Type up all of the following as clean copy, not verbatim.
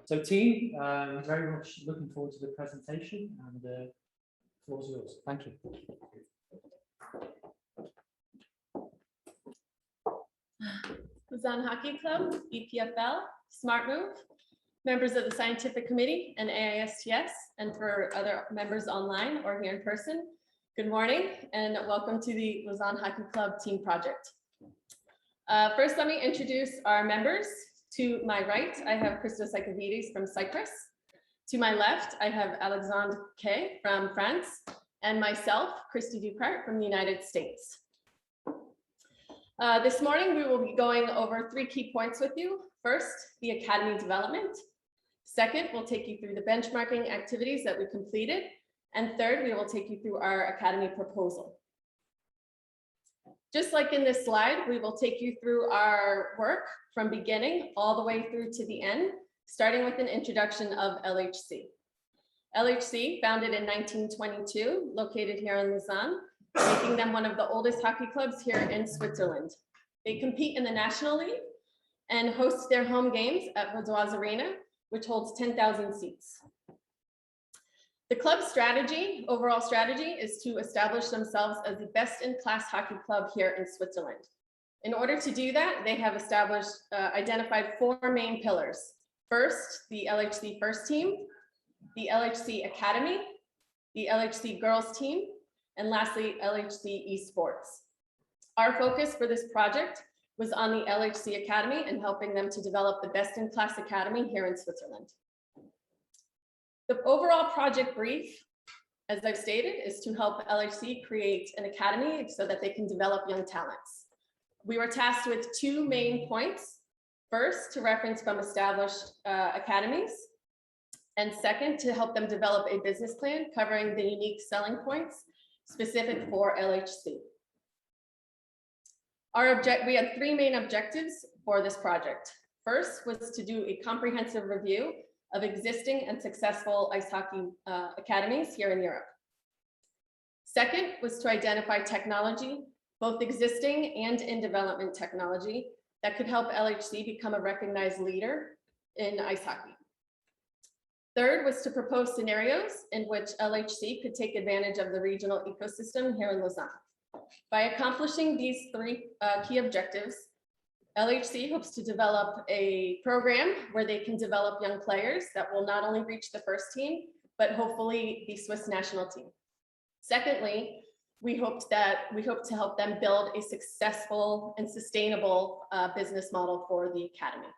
So team, very much looking forward to the presentation, and the floor is yours. Thank you. Lausanne Hockey Club, EPFL, Smart Move, members of the Scientific Committee and AISTS, and for other members online or here in person, good morning and welcome to the Lausanne Hockey Club team project. First, let me introduce our members. To my right, I have Christos Ikavides from Cyprus. To my left, I have Alexandre K from France, and myself, Christy Dupart from the United States. This morning, we will be going over 3 key points with you. First, the academy development. Second, we'll take you through the benchmarking activities that we completed. And third, we will take you through our academy proposal. Just like in this slide, we will take you through our work from beginning all the way through to the end, starting with an introduction of LHC. LHC, founded in 1922, located here in Lausanne, making them one of the oldest hockey clubs here in Switzerland. They compete in the National League and host their home games at Vaudoise Arena, which holds 10,000 seats. The club's strategy, overall strategy, is to establish themselves as the best-in-class hockey club here in Switzerland. In order to do that, they have identified 4 main pillars. First, the LHC First Team, the LHC Academy, the LHC Girls Team, and lastly, LHC Esports. Our focus for this project was on the LHC Academy and helping them to develop the best-in-class academy here in Switzerland. The overall project brief, as I've stated, is to help LHC create an academy so that they can develop young talents. We were tasked with 2 main points. First, to reference from established academies, and second, to help them develop a business plan covering the unique selling points specific for LHC. We had 3 main objectives for this project. First was to do a comprehensive review of existing and successful ice hockey academies here in Europe. Second was to identify technology, both existing and in development technology, that could help LHC become a recognized leader in ice hockey. Third was to propose scenarios in which LHC could take advantage of the regional ecosystem here in Lausanne. By accomplishing these 3 key objectives, LHC hopes to develop a program where they can develop young players that will not only reach the first team, but hopefully the Swiss national team. Secondly, we hope to help them build a successful and sustainable business model for the academy.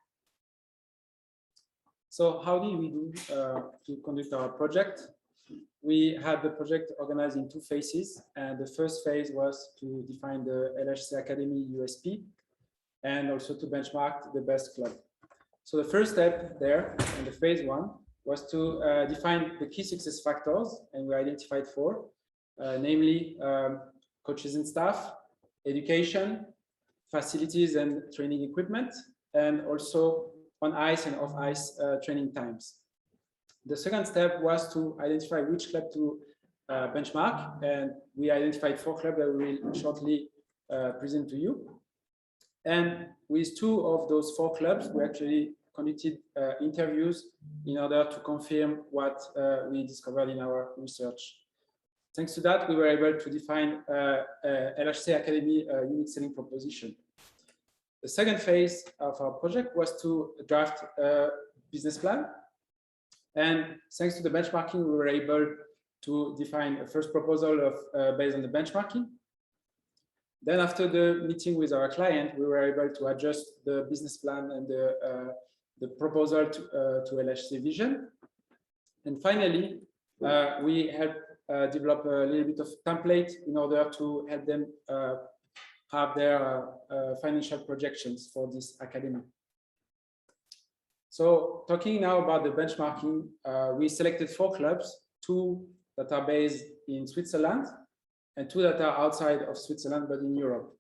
So how did we do to conduct our project? We had the project organized in 2 phases, and the first phase was to define the LHC Academy USP and also to benchmark the best club. So the first step there in the phase 1 was to define the key success factors, and we identified 4, namely coaches and staff, education, facilities and training equipment, and also on ice and off ice training times. The second step was to identify which club to benchmark, and we identified 4 clubs that we will shortly present to you. And with 2 of those 4 clubs, we actually conducted interviews in order to confirm what we discovered in our research. Thanks to that, we were able to define LHC Academy unique selling proposition. The second phase of our project was to draft a business plan. And thanks to the benchmarking, we were able to define a first proposal of based on the benchmarking. Then after the meeting with our client, we were able to adjust the business plan and the proposal to LHC vision. And finally, we helped develop a little bit of template in order to help them have their financial projections for this academy. So talking now about the benchmarking, we selected 4 clubs, 2 that are based in Switzerland and 2 that are outside of Switzerland, but in Europe.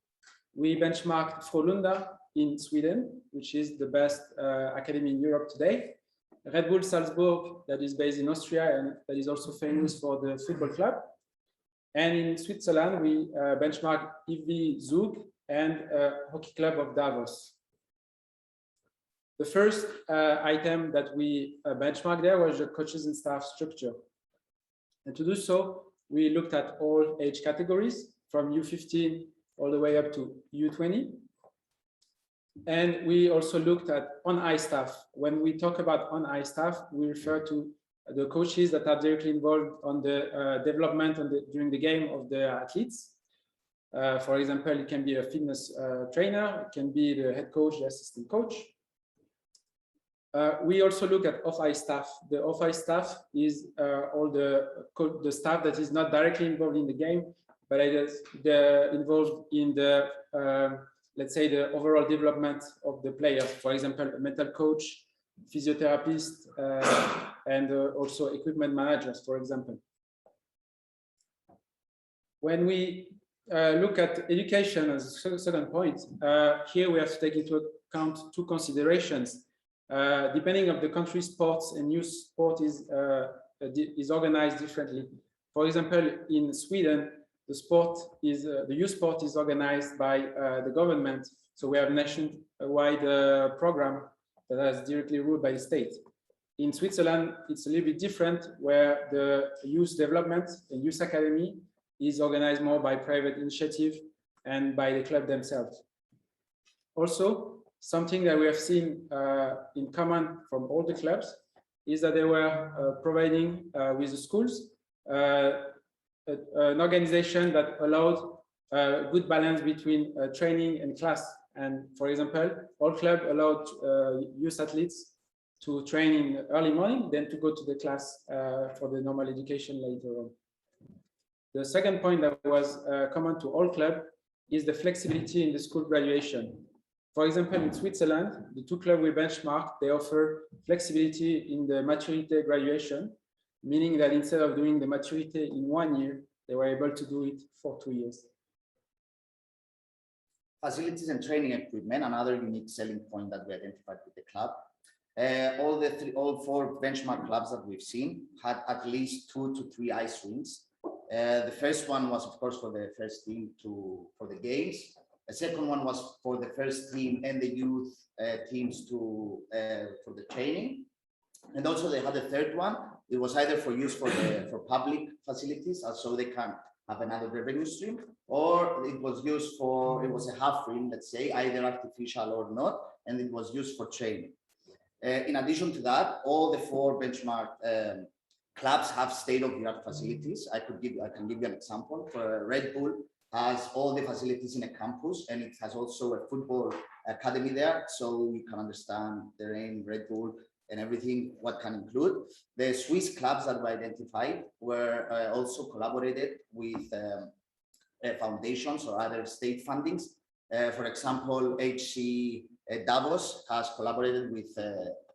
We benchmarked Frölunda in Sweden, which is the best academy in Europe today. Red Bull Salzburg, that is based in Austria and that is also famous for the football club. And in Switzerland, we benchmarked IV Zug and Hockey Club of Davos. The first item that we benchmarked there was the coaches and staff structure. And to do so, we looked at all age categories from U15 all the way up to U20. And we also looked at on-ice staff. When we talk about on-ice staff, we refer to the coaches that are directly involved on the development during the game of the athletes. For example, it can be a fitness trainer, it can be the head coach, the assistant coach. We also look at off-ice staff. The off-ice staff is all the staff that is not directly involved in the game, but is involved in the, let's say, the overall development of the players. For example, a mental coach, physiotherapist, and also equipment managers, for example. When we look at education as a second point, here we have to take into account two considerations. Depending on the country's sports and youth sport is organized differently. For example, in Sweden, the youth sport is organized by the government. So we have a nationwide program that is directly ruled by the state. In Switzerland, it's a little bit different, where the youth development and youth academy is organized more by private initiative and by the club themselves. Also, something that we have seen in common from all the clubs is that they were providing with the schools an organization that allowed a good balance between training and class. And for example, all clubs allowed youth athletes to train in the early morning, then to go to the class for the normal education later on. The second point that was common to all clubs is the flexibility in the school graduation. For example, in Switzerland, the two clubs we benchmarked, they offer flexibility in the maturity graduation, meaning that instead of doing the maturity in 1 year, they were able to do it for 2 years. Facilities and training equipment, another unique selling point that we identified with the club. All four benchmark clubs that we've seen had at least 2 to 3 ice rinks. The first one was, of course, for the first team for the games. The second one was for the first team and the youth teams for the training. And also they had a third one. It was either for use for public facilities, so they can have another revenue stream, or it was used for, it was a half ring, let's say, either artificial or not, and it was used for training. In addition to that, all the four benchmark clubs have state-of-the-art facilities. I can give you an example. For Red Bull has all the facilities in a campus, and it has also a football academy there, so you can understand the name Red Bull and everything what can include. The Swiss clubs that were identified were also collaborated with foundations or other state fundings. For example, HC Davos has collaborated with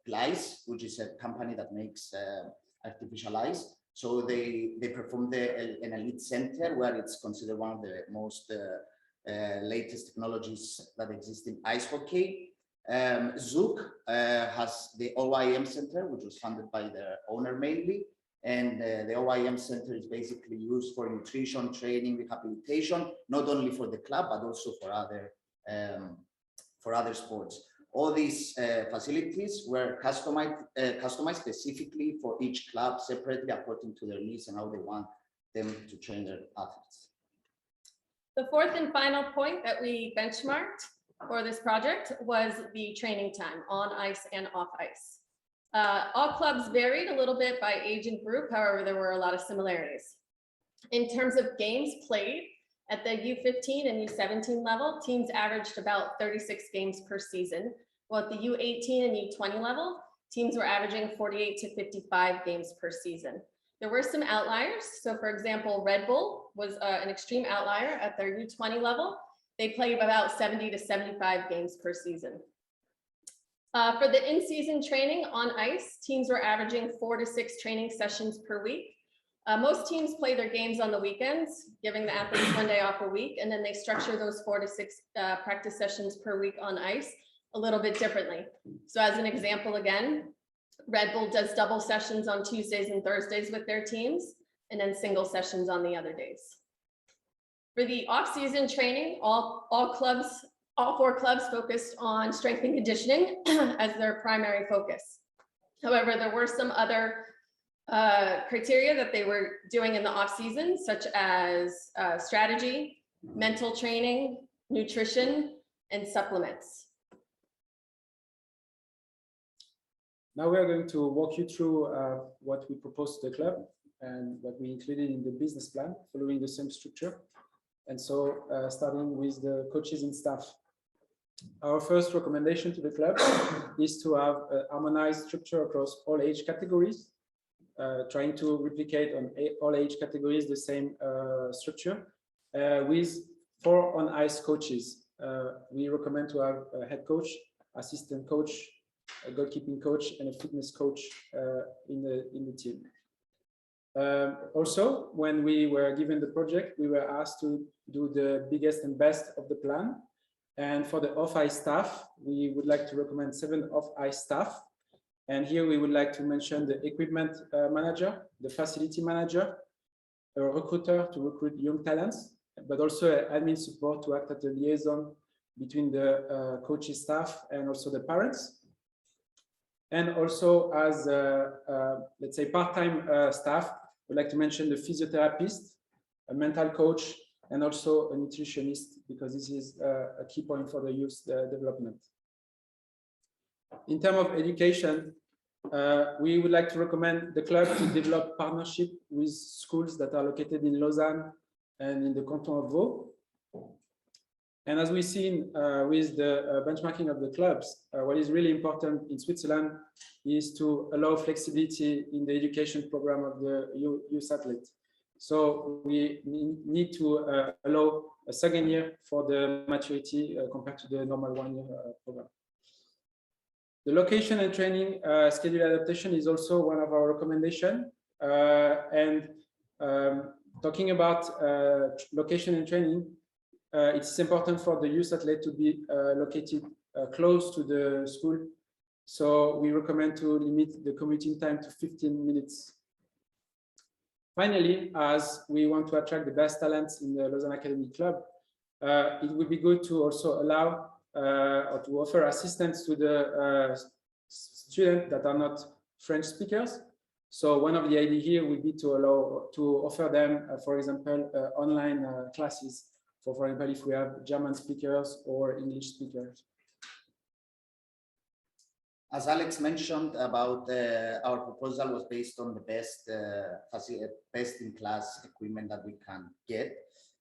Gleis, which is a company that makes artificial ice. So they performed an elite center where it's considered one of the most latest technologies that exist in ice hockey. Zug has the OIM Center, which was funded by the owner mainly. And the OIM Center is basically used for nutrition, training, rehabilitation, not only for the club, but also for other sports. All these facilities were customized specifically for each club separately according to their needs and how they want them to train their athletes. The fourth and final point that we benchmarked for this project was the training time on ice and off ice. All clubs varied a little bit by age and group, however, there were a lot of similarities. In terms of games played, at the U15 and U17 level, teams averaged about 36 games per season, while at the U18 and U20 level, teams were averaging 48 to 55 games per season. There were some outliers. So for example, Red Bull was an extreme outlier at their U20 level. They played about 70 to 75 games per season. For the in-season training on ice, teams were averaging 4 to 6 training sessions per week. Most teams play their games on the weekends, giving the athletes 1 day off a week, and then they structure those 4 to 6 practice sessions per week on ice a little bit differently. So as an example, again, Red Bull does double sessions on Tuesdays and Thursdays with their teams, and then single sessions on the other days. For the off-season training, all clubs All 4 clubs focused on strength and conditioning as their primary focus. However, there were some other criteria that they were doing in the off season, such as strategy, mental training, nutrition, and supplements. Now we are going to walk you through what we proposed to the club and what we included in the business plan, following the same structure. And so starting with the coaches and staff. Our first recommendation to the club is to have a harmonized structure across all age categories, trying to replicate on all age categories the same structure with 4 on-ice coaches. We recommend to have a head coach, assistant coach, a goalkeeping coach, and a fitness coach in the team. Also, when we were given the project, we were asked to do the biggest and best of the plan. And for the off-ice staff, we would like to recommend 7 off-ice staff. And here we would like to mention the equipment manager, the facility manager, a recruiter to recruit young talents, but also admin support to act as a liaison between the coaching staff and also the parents. And also as, let's say, part-time staff, we'd like to mention the physiotherapist, a mental coach, and also a nutritionist, because this is a key point for the youth development. In terms of education, we would like to recommend the club to develop partnership with schools that are located in Lausanne and in the canton of Vaud. And as we've seen with the benchmarking of the clubs, what is really important in Switzerland is to allow flexibility in the education program of the youth athlete. So we need to allow a second year for the maturity compared to the normal 1-year program. The location and training schedule adaptation is also one of our recommendations. Talking about location and training, it's important for the youth athlete to be located close to the school. So we recommend to limit the commuting time to 15 minutes. Finally, as we want to attract the best talents in the Lausanne Academy Club, it would be good to also allow or to offer assistance to the students that are not French speakers. So one of the ideas here would be to offer them, for example, online classes. For example, if we have German speakers or English speakers. As Alex mentioned about our proposal was based on the best in class equipment that we can get.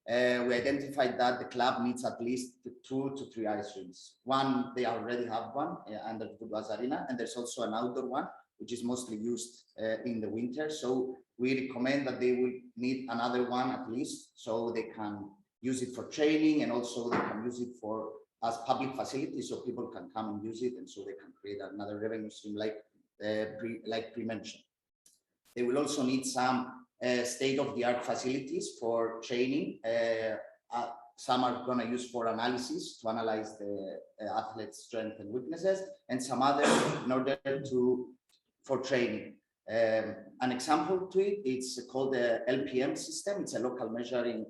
We identified that the club needs at least 2 to 3 ice rinks. One, they already have one under Vaudoise Arena, and there's also an outdoor one, which is mostly used in the winter. So we recommend that they will need another one at least, so they can use it for training, and also they can use it for as public facilities, so people can come and use it, and so they can create another revenue stream like pre-mentioned. They will also need some state-of-the-art facilities for training. Some are going to use for analysis to analyze the athlete's strengths and weaknesses, and some others in order for training. An example to it, it's called the LPM system. It's a local measuring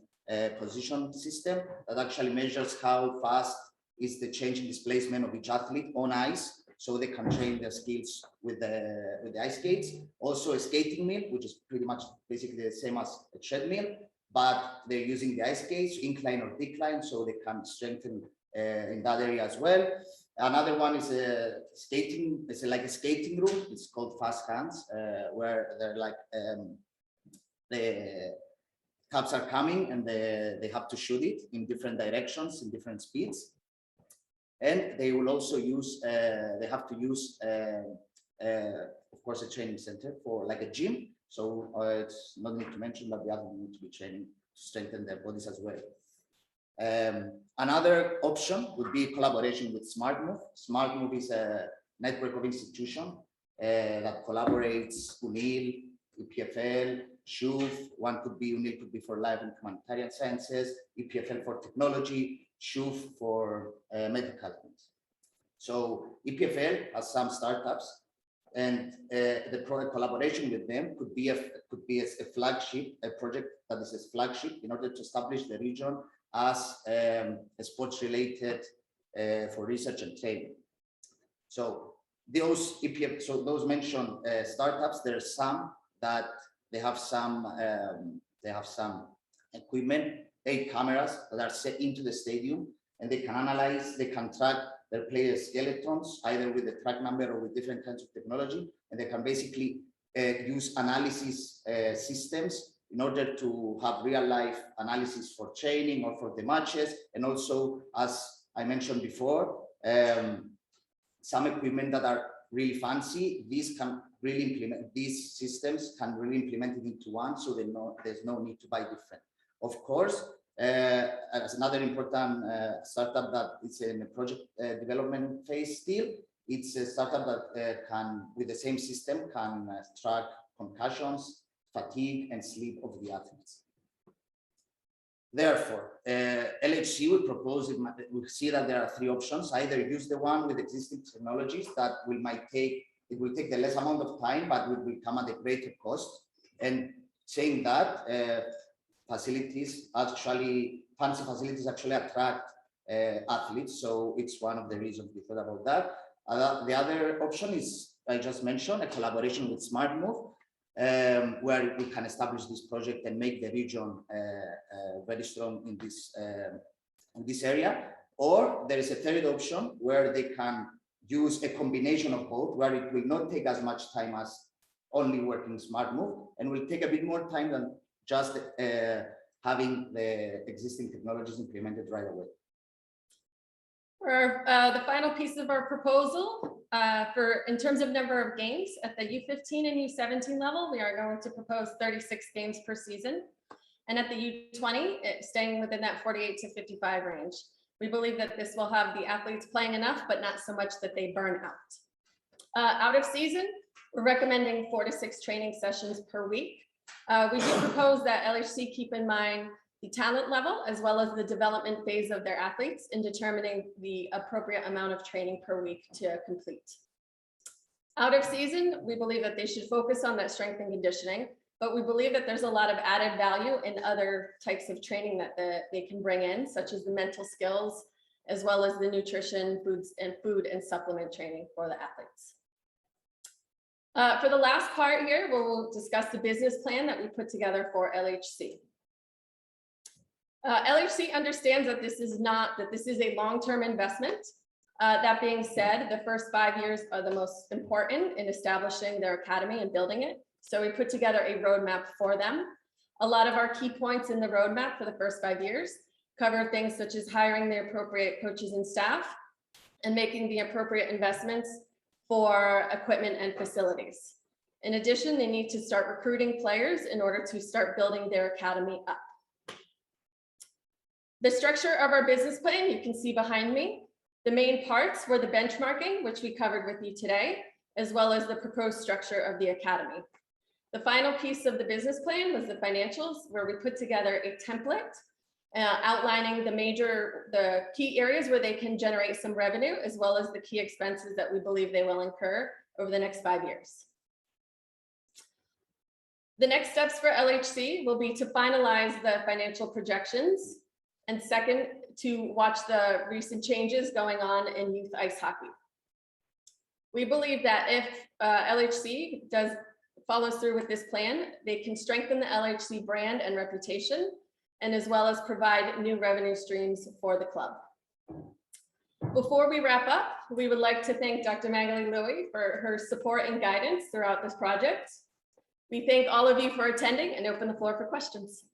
position system that actually measures how fast is the change in displacement of each athlete on ice, so they can train their skills with the ice skates. Also a skating mill, which is pretty much basically the same as a treadmill, but they're using the ice skates, incline or decline, so they can strengthen in that area as well. Another one is a skating, it's like a skating room. It's called fast hands, where they're like the cups are coming and they have to shoot it in different directions, in different speeds. And they will also use, they have to use, of course, a training center for like a gym. So it's not need to mention that the athletes need to be training to strengthen their bodies as well. Another option would be collaboration with SmartMove. SmartMove is a network of institutions that collaborates UNIL, EPFL, SHUF. One could be UNIL, could be for life and humanitarian sciences, EPFL for technology, SHUF for medical things. So EPFL has some startups, and the collaboration with them could be a flagship, a project that is a flagship in order to establish the region as a sports-related for research and training. So those EPF, so those mentioned startups, there are some that they have some equipment, 8 cameras that are set into the stadium, and they can analyze, they can track their players' skeletons, either with the track number or with different kinds of technology, and they can basically use analysis systems in order to have real life analysis for training or for the matches. And also, as I mentioned before, some equipment that are really fancy, these can really implement, these systems can really implement it into one, so there's no need to buy different. Of course, as another important startup that is in the project development phase still, it's a startup that can, with the same system, can track concussions, fatigue, and sleep of the athletes. Therefore, LHC would propose, we see that there are 3 options: either use the one with existing technologies that it will take the less amount of time, but will come at a greater cost. And saying that, fancy facilities actually attract athletes, so it's one of the reasons we thought about that. The other option is, I just mentioned, a collaboration with SmartMove, where we can establish this project and make the region very strong in this area. Or there is a third option where they can use a combination of both, where it will not take as much time as only working SmartMove, and will take a bit more time than just having the existing technologies implemented right away. For the final piece of our proposal, in terms of number of games at the U15 and U17 level, we are going to propose 36 games per season. And at the U20, it's staying within that 48 to 55 range. We believe that this will have the athletes playing enough, but not so much that they burn out. Out of season, we're recommending 4 to 6 training sessions per week. We do propose that LHC keep in mind the talent level as well as the development phase of their athletes in determining the appropriate amount of training per week to complete. Out of season, we believe that they should focus on that strength and conditioning, but we believe that there's a lot of added value in other types of training that they can bring in, such as the mental skills, as well as the nutrition, food and supplement training for the athletes. For the last part here, we'll discuss the business plan that we put together for LHC. LHC understands that this is a long-term investment. That being said, the first 5 years are the most important in establishing their academy and building it. So we put together a roadmap for them. A lot of our key points in the roadmap for the first 5 years cover things such as hiring the appropriate coaches and staff and making the appropriate investments for equipment and facilities. In addition, they need to start recruiting players in order to start building their academy up. The structure of our business plan, you can see behind me. The main parts were the benchmarking, which we covered with you today, as well as the proposed structure of the academy. The final piece of the business plan was the financials, where we put together a template outlining the key areas where they can generate some revenue, as well as the key expenses that we believe they will incur over the next 5 years. The next steps for LHC will be to finalize the financial projections, and second, to watch the recent changes going on in youth ice hockey. We believe that if LHC follows through with this plan, they can strengthen the LHC brand and reputation, and as well as provide new revenue streams for the club. Before we wrap up, we would like to thank Dr. Magali Louie for her support and guidance throughout this project. We thank all of you for attending and open the floor for questions.